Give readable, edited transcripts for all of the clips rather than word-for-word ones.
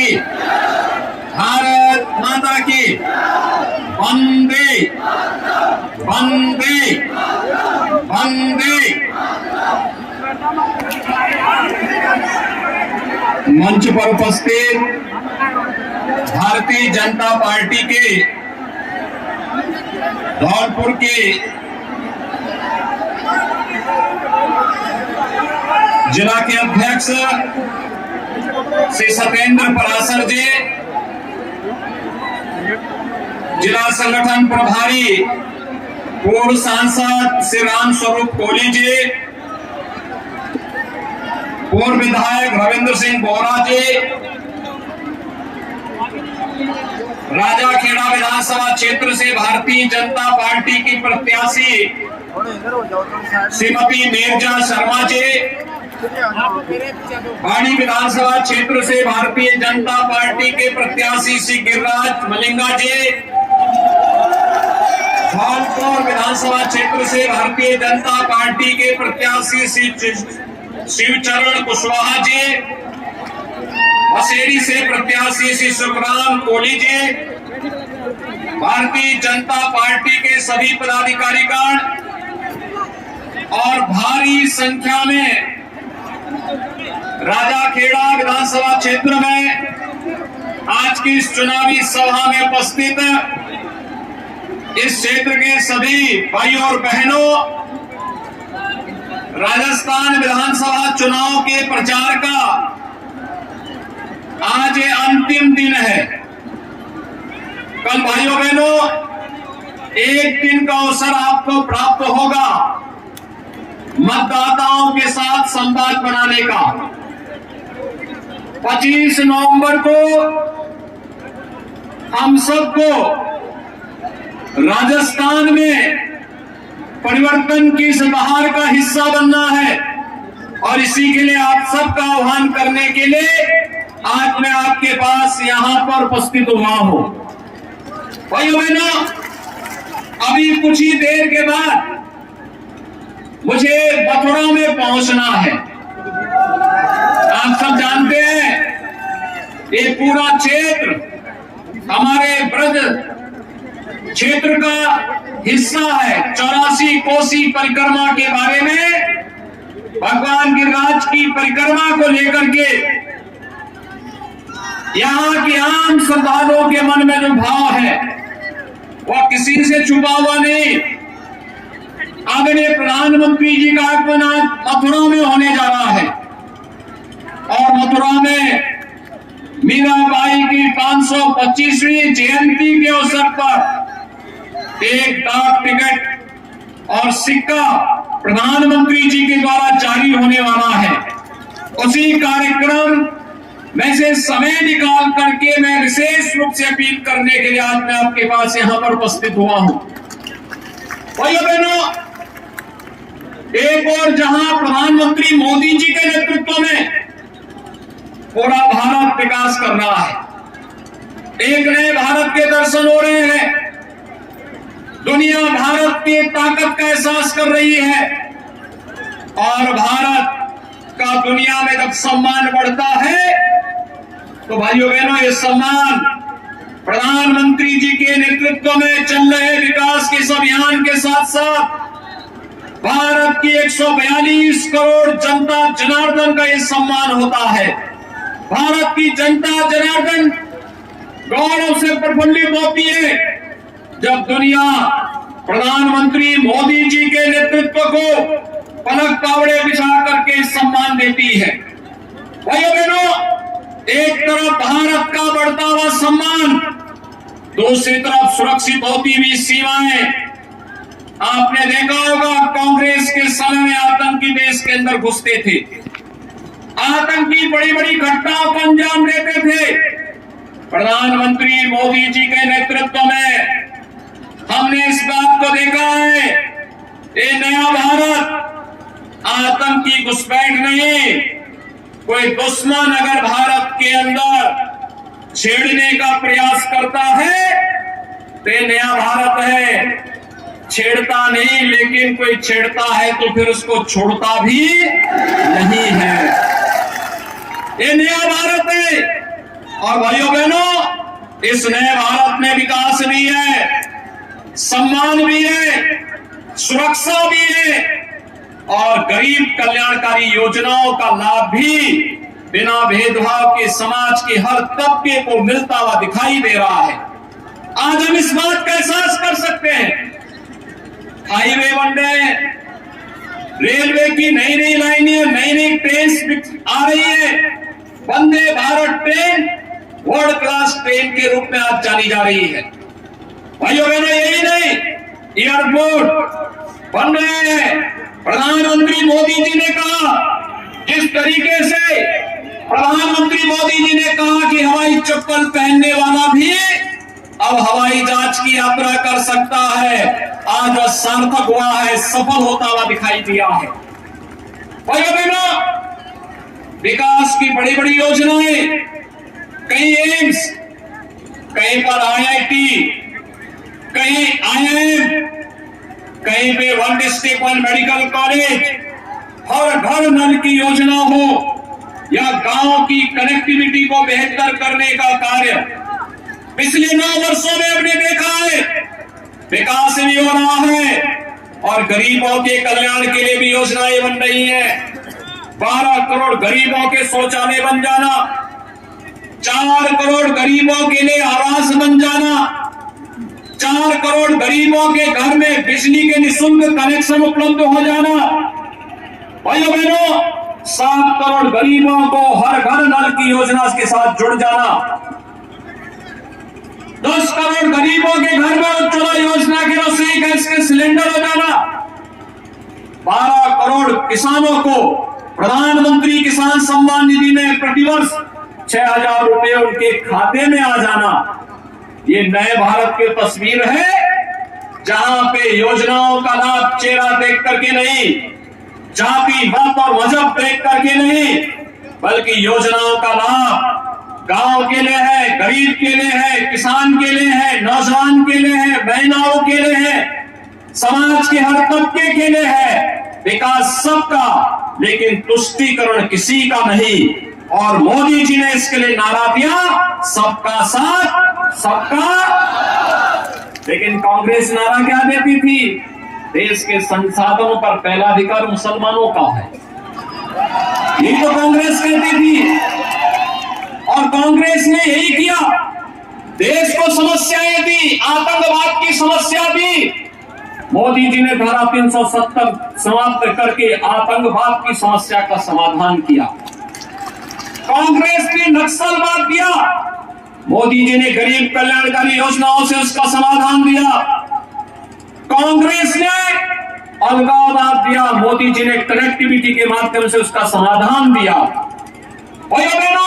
की, भारत माता की, वंदे वंदे वंदे। मंच पर उपस्थित भारतीय जनता पार्टी के धौलपुर के जिला के अध्यक्ष श्री सत्येंद्र पराशर जी, जिला संगठन प्रभारी पूर्व सांसद श्री राम स्वरूप कोहली जी, पूर्व विधायक रविंद्र सिंह बोहरा जी, राजाखेड़ा विधानसभा क्षेत्र से भारतीय जनता पार्टी की प्रत्याशी श्रीमती नीरजा शर्मा जी, बाड़ी विधानसभा क्षेत्र से भारतीय जनता पार्टी के प्रत्याशी श्री गिरिराज मलिंगा जी, धौलपुर विधानसभा क्षेत्र से भारतीय जनता पार्टी के प्रत्याशी श्री शिवचरण कुशवाहा जी, बसेड़ी से प्रत्याशी श्री सुखराम कोहली जी, भारतीय जनता पार्टी के सभी पदाधिकारीगण और भारी संख्या में राजाखेड़ा विधानसभा क्षेत्र में आज की इस चुनावी सभा में उपस्थित इस क्षेत्र के सभी भाइयों और बहनों, राजस्थान विधानसभा चुनाव के प्रचार का आज ये अंतिम दिन है। कल भाइयों बहनों एक दिन का अवसर आपको प्राप्त होगा मतदाताओं के साथ संवाद बनाने का। 25 नवंबर को हम सबको राजस्थान में परिवर्तन की इस बहार का हिस्सा बनना है और इसी के लिए आप सबका आह्वान करने के लिए आज मैं आपके पास यहां पर उपस्थित हुआ हूं। भाइयों बहनों, अभी कुछ ही देर के बाद मुझे मथुरा में पहुंचना है। आप सब जानते हैं ये पूरा क्षेत्र हमारे ब्रज क्षेत्र का हिस्सा है। 84 कोसी परिक्रमा के बारे में, भगवान गिरिराज की परिक्रमा को लेकर के यहाँ के आम श्रद्धालुओं के मन में जो भाव है वह किसी से छुपा हुआ नहीं। आदरणीय प्रधानमंत्री जी का आगमन आज मथुरा में होने जा रहा है और मथुरा में मीराबाई की 525वीं जयंती के अवसर पर एक डाक टिकट और सिक्का प्रधानमंत्री जी के द्वारा जारी होने वाला है। उसी कार्यक्रम में से समय निकाल करके मैं विशेष रूप से अपील करने के लिए आज मैं आपके पास यहां पर उपस्थित हुआ हूं। भाइयों बहनों, एक और जहां प्रधानमंत्री मोदी जी के नेतृत्व में पूरा भारत विकास कर रहा है, एक नए भारत के दर्शन हो रहे हैं, दुनिया भारत की ताकत का एहसास कर रही है और भारत का दुनिया में जब सम्मान बढ़ता है तो भाइयों बहनों ये सम्मान प्रधानमंत्री जी के नेतृत्व में चल रहे विकास के इस अभियान के साथ साथ भारत की 142 करोड़ जनता जनार्दन का ये सम्मान होता है। भारत की जनता जनार्दन गौरव से प्रफुल्लित होती है जब दुनिया प्रधानमंत्री मोदी जी के नेतृत्व को पलक पावड़े बिछा करके सम्मान देती है। भाइयों बहनों, एक तरफ भारत का बढ़ता हुआ सम्मान, दूसरी तरफ सुरक्षित होती हुई सीमाएं। आपने देखा होगा कांग्रेस के समय में आतंकी देश के अंदर घुसते थे, आतंकी बड़ी बड़ी घटनाओं को अंजाम देते थे। प्रधानमंत्री मोदी जी के नेतृत्व में हमने इस बात को देखा है, ये नया भारत आतंकी घुसपैठ नहीं, कोई दुश्मन अगर भारत के अंदर छेड़ने का प्रयास करता है तो ये नया भारत है। छेड़ता नहीं, लेकिन कोई छेड़ता है तो फिर उसको छोड़ता भी नहीं है। ये नया भारत है और भाइयों बहनों, इस नए भारत में विकास भी है, सम्मान भी है, सुरक्षा भी है और गरीब कल्याणकारी योजनाओं का लाभ भी बिना भेदभाव के समाज के हर तबके को मिलता हुआ दिखाई दे रहा है। आज हम इस बात का एहसास कर सकते हैं। हाईवे बन रहे हैं, रेलवे की नई नई लाइनें, नई नई ट्रेन आ रही है। Vande Bharat train world class train के रूप में आज जानी जा रही है। भाइयों बहनों, यही नहीं, एयरपोर्ट बन रहे हैं। प्रधानमंत्री मोदी जी ने कहा, जिस तरीके से प्रधानमंत्री मोदी जी ने कहा कि हवाई चप्पल पहनने वाला भी अब हवाई जहाज की यात्रा कर सकता है, आज वह सार्थक हुआ है, सफल होता हुआ दिखाई दिया है। भाइयों बहनों, विकास की बड़ी बड़ी योजनाएं, कहीं एम्स, कहीं पर IIT, कहीं IIM, कहीं पे one district one medical college, हर घर नल की योजना हो या गांव की कनेक्टिविटी को बेहतर करने का कार्य पिछले 9 वर्षों में हमने देखा है। विकास भी हो रहा है और गरीबों के कल्याण के लिए भी योजनाएं बन रही हैं। 12 करोड़ गरीबों के शौचालय बन जाना, 4 करोड़ गरीबों के लिए आवास बन जाना, 4 करोड़ गरीबों के घर में बिजली के निःशुल्क कनेक्शन उपलब्ध हो जाना। भाइयों बहनों, 7 करोड़ गरीबों को हर घर नल की योजना के साथ जुड़ जाना, 10 करोड़ गरीबों के घर में उज्ज्वला योजना के रसोई गैस के सिलेंडर हो जाना, 12 करोड़ किसानों को प्रधानमंत्री किसान सम्मान निधि में प्रतिवर्ष 6,000 रुपए उनके खाते में आ जाना। ये नए भारत की तस्वीर है, जहां पे योजनाओं का लाभ चेहरा देख करके नहीं, जाति मत और मजहब देख करके नहीं, बल्कि योजनाओं का लाभ गांव के लिए है, गरीब के लिए है, किसान के लिए है, नौजवान के लिए है, महिलाओं के लिए है, समाज के हर तबके के लिए है। विकास सबका, लेकिन तुष्टीकरण किसी का नहीं। और मोदी जी ने इसके लिए नारा दिया, सबका साथ सबका। लेकिन कांग्रेस नारा क्या देती थी? देश के संसाधनों पर पहला अधिकार मुसलमानों का है, ये तो कांग्रेस कहती थी। और कांग्रेस ने यही किया, देश को समस्याएं दी, आतंकवाद की समस्या दी। मोदी जी ने धारा 370 समाप्त करके आतंकवाद की समस्या का समाधान किया। कांग्रेस ने नक्सलवाद दिया, मोदी जी ने गरीब कल्याणकारी योजनाओं से उसका समाधान दिया। कांग्रेस ने अलगाववाद दिया, मोदी जी ने कनेक्टिविटी के माध्यम से उसका समाधान दिया। भाइयों बहनों,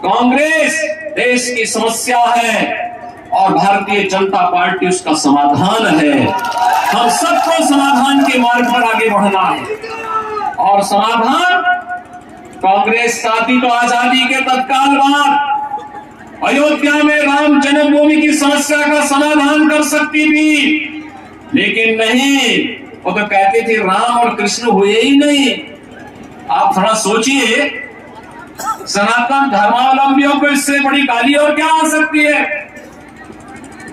कांग्रेस देश की समस्या है और भारतीय जनता पार्टी उसका समाधान है। हम सबको समाधान के मार्ग पर आगे बढ़ना है। और समाधान कांग्रेस चाहती तो आजादी के तत्काल बाद अयोध्या में राम जन्मभूमि की समस्या का समाधान कर सकती थी, लेकिन नहीं, वो तो कहते थे राम और कृष्ण हुए ही नहीं। आप थोड़ा सोचिए, सनातन धर्मावलंबियों को इससे बड़ी गाली और क्या आ सकती है?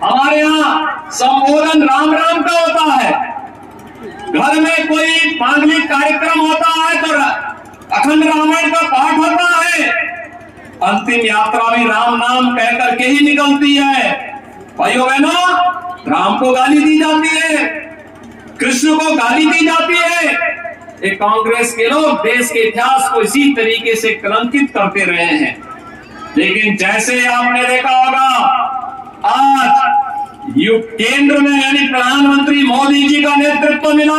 हमारे यहाँ संबोधन राम राम का होता है, घर में कोई मांगलिक कार्यक्रम होता है तो अखंड रामायण का पाठ होता है, अंतिम यात्रा भी राम नाम कह करके ही निकलती है। भाइयों बहनों, राम को गाली दी जाती है, कृष्ण को गाली दी जाती है। ये कांग्रेस के लोग देश के इतिहास को इसी तरीके से कलंकित करते रहे हैं। लेकिन जैसे आपने देखा होगा, आज केंद्र में यानी प्रधानमंत्री मोदी जी का नेतृत्व मिला,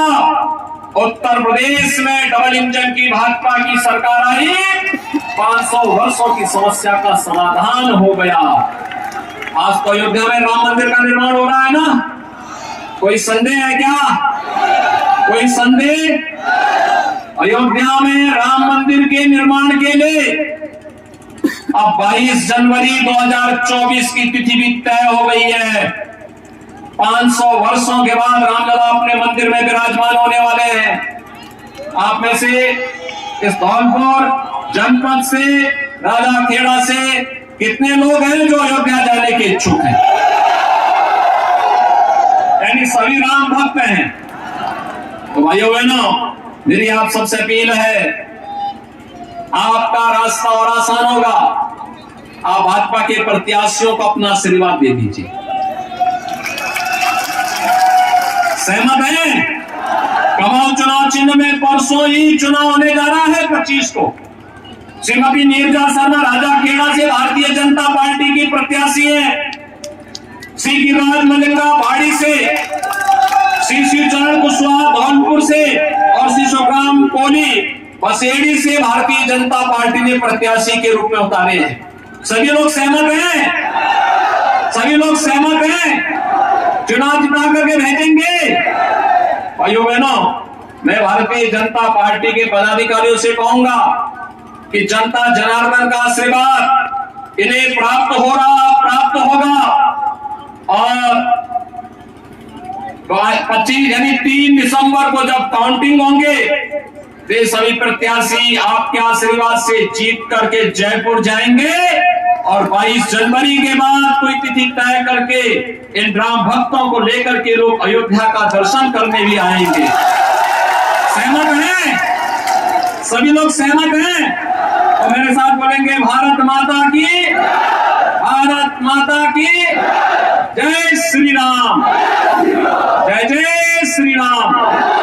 उत्तर प्रदेश में डबल इंजन की भाजपा की सरकार आई, 500 वर्षों की समस्या का समाधान हो गया। आज तो अयोध्या में राम मंदिर का निर्माण हो रहा है ना, कोई संदेह है क्या? कोई संदेह? अयोध्या में राम मंदिर के निर्माण के लिए अब 22 जनवरी 2024 की तिथि भी तय हो गई है। 500 वर्षों के बाद रामलला अपने मंदिर में विराजमान होने वाले हैं। आप में से इस धौलपुर जनपद से, राजाखेड़ा से कितने लोग हैं जो अयोध्या जाने के इच्छुक हैं? यानी सभी राम भक्त हैं। तो भाइयों बहनों, मेरी आप सबसे अपील है, आपका रास्ता और आसान होगा। आप भाजपा के प्रत्याशियों को अपना आशीर्वाद दे दीजिए। सहमत हैं? कमल चुनाव चिन्ह में परसों ही चुनाव होने जा रहा है 25 को। श्रीमती नीरजा शर्मा राजाखेड़ा से भारतीय जनता पार्टी की प्रत्याशी है। श्री गिरिराज मलिंगा भाड़ी से, श्री शिवचरण कुशवाहा धौलपुर से और श्री सुखराम कोहली बसेड़ी से भारतीय जनता पार्टी ने प्रत्याशी के रूप में उतारे हैं। सभी लोग सहमत हैं? सभी लोग सहमत हैं? चुनाव जिता करके भेजेंगे। भाइयों बहनों, मैं भारतीय जनता पार्टी के पदाधिकारियों से कहूंगा कि जनता जनार्दन का आशीर्वाद इन्हें प्राप्त होगा और 25 यानी 3 दिसंबर को जब काउंटिंग होंगे, वे सभी प्रत्याशी आपके आशीर्वाद से जीत करके जयपुर जाएंगे और 22 जनवरी के बाद कोई तिथि तय करके इन राम भक्तों को लेकर के लोग अयोध्या का दर्शन करने भी आएंगे। सहमत हैं? सभी लोग सहमत हैं? और मेरे साथ बोलेंगे भारत माता की, भारत माता की जय श्री राम, जय जय श्री राम।